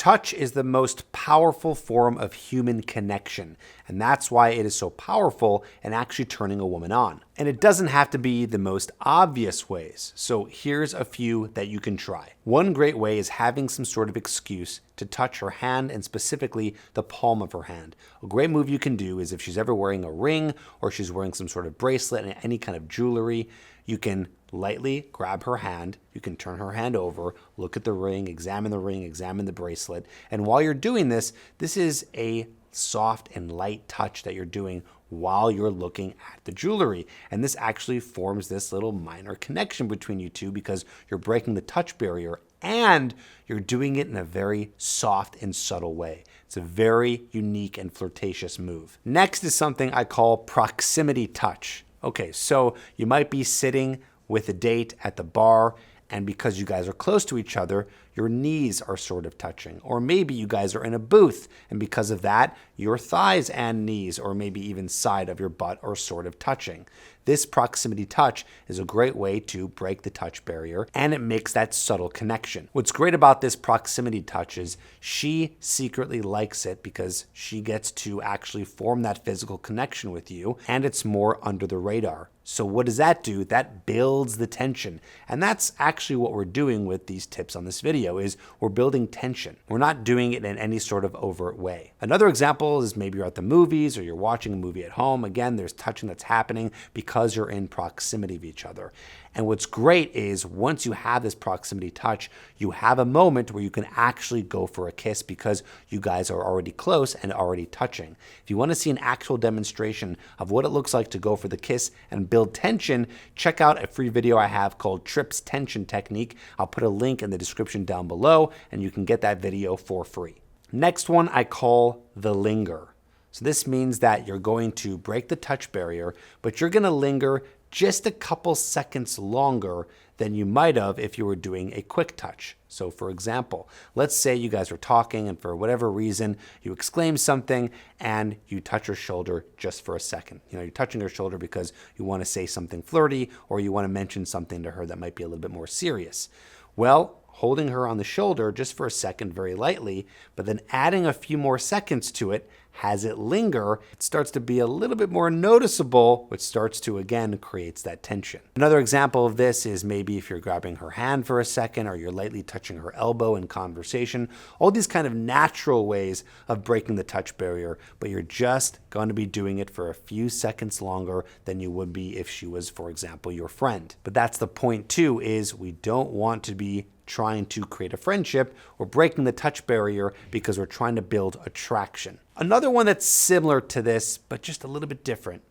Touch is the most powerful form of human connection, and that's why it is so powerful in actually turning a woman on. And it doesn't have to be the most obvious ways, so here's a few that you can try. One great way is having some sort of excuse to touch her hand, and specifically the palm of her hand. A great move you can do is if she's ever wearing a ring or she's wearing some sort of bracelet and any kind of jewelry, you can lightly grab her hand, you can turn her hand over, look at the ring, examine the bracelet, and while you're doing this, this is a soft and light touch that you're doing while you're looking at the jewelry. And this actually forms this little minor connection between you two because you're breaking the touch barrier and you're doing it in a very soft and subtle way. It's a very unique and flirtatious move. Next is something I call proximity touch. Okay, so you might be sitting with a date at the bar, and because you guys are close to each other, your knees are sort of touching. Or maybe you guys are in a booth, and because of that, your thighs and knees, or maybe even side of your butt, are sort of touching. This proximity touch is a great way to break the touch barrier, and it makes that subtle connection. What's great about this proximity touch is she secretly likes it because she gets to actually form that physical connection with you, and it's more under the radar. So what does that do? That builds the tension. And that's actually what we're doing with these tips on this video is we're building tension. We're not doing it in any sort of overt way. Another example is maybe you're at the movies or you're watching a movie at home. Again, there's touching that's happening because you're in proximity of each other. And what's great is once you have this proximity touch, you have a moment where you can actually go for a kiss because you guys are already close and already touching. If you want to see an actual demonstration of what it looks like to go for the kiss and build tension, check out a free video I have called Tripp's Tension Technique. I'll put a link in the description down below and you can get that video for free. Next one I call the linger. So this means that you're going to break the touch barrier, but you're going to linger just a couple seconds longer than you might have if you were doing a quick touch. So for example, let's say you guys are talking and for whatever reason you exclaim something and you touch her shoulder just for a second. You know, you're touching her shoulder because you want to say something flirty or you want to mention something to her that might be a little bit more serious. Well, holding her on the shoulder just for a second very lightly, but then adding a few more seconds to it, has it linger, it starts to be a little bit more noticeable, which starts to, again, creates that tension. Another example of this is maybe if you're grabbing her hand for a second or you're lightly touching her elbow in conversation, all these kind of natural ways of breaking the touch barrier, but you're just going to be doing it for a few seconds longer than you would be if she was, for example, your friend. But that's the point too, is we don't want to be trying to create a friendship or breaking the touch barrier because we're trying to build attraction. Another one that's similar to this, but just a little bit different,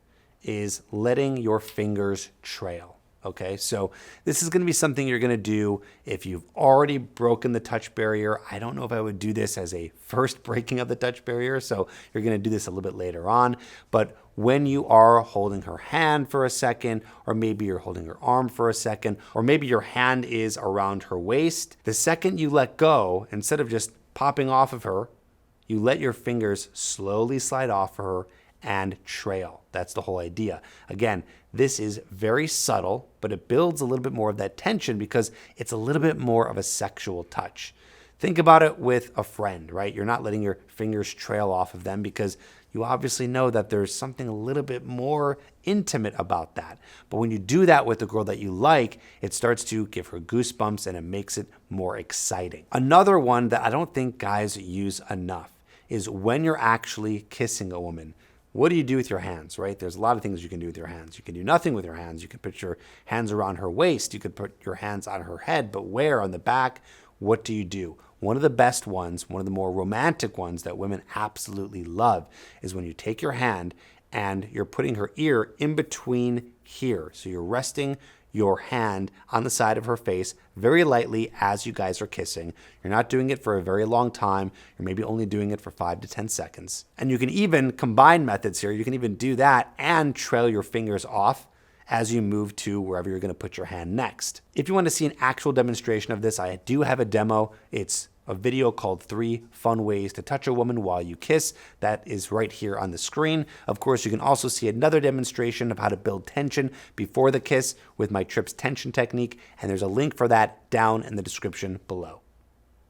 is letting your fingers trail. Okay, so this is going to be something you're going to do if you've already broken the touch barrier. I don't know if I would do this as a first breaking of the touch barrier, so you're going to do this a little bit later on. But when you are holding her hand for a second, or maybe you're holding her arm for a second, or maybe your hand is around her waist, the second you let go, instead of just popping off of her, you let your fingers slowly slide off of her and trail. That's the whole idea. Again, this is very subtle, but it builds a little bit more of that tension because it's a little bit more of a sexual touch. Think about it with a friend, right? You're not letting your fingers trail off of them because you obviously know that there's something a little bit more intimate about that. But when you do that with a girl that you like, it starts to give her goosebumps and it makes it more exciting. Another one that I don't think guys use enough is when you're actually kissing a woman. What do you do with your hands, right? There's a lot of things you can do with your hands. You can do nothing with your hands. You can put your hands around her waist. You could put your hands on her head, but where? On the back? What do you do? One of the best ones, one of the more romantic ones that women absolutely love is when you take your hand and you're putting her ear in between here. So you're resting your hand on the side of her face very lightly as you guys are kissing. You're not doing it for a very long time. You're maybe only doing it for 5 to 10 seconds. And you can even combine methods here. You can even do that and trail your fingers off as you move to wherever you're going to put your hand next. If you want to see an actual demonstration of this, I do have a demo. It's a video called 3 Fun Ways to Touch a Woman While You Kiss. That is right here on the screen. Of course, you can also see another demonstration of how to build tension before the kiss with my Tripp's Tension Technique, and there's a link for that down in the description below.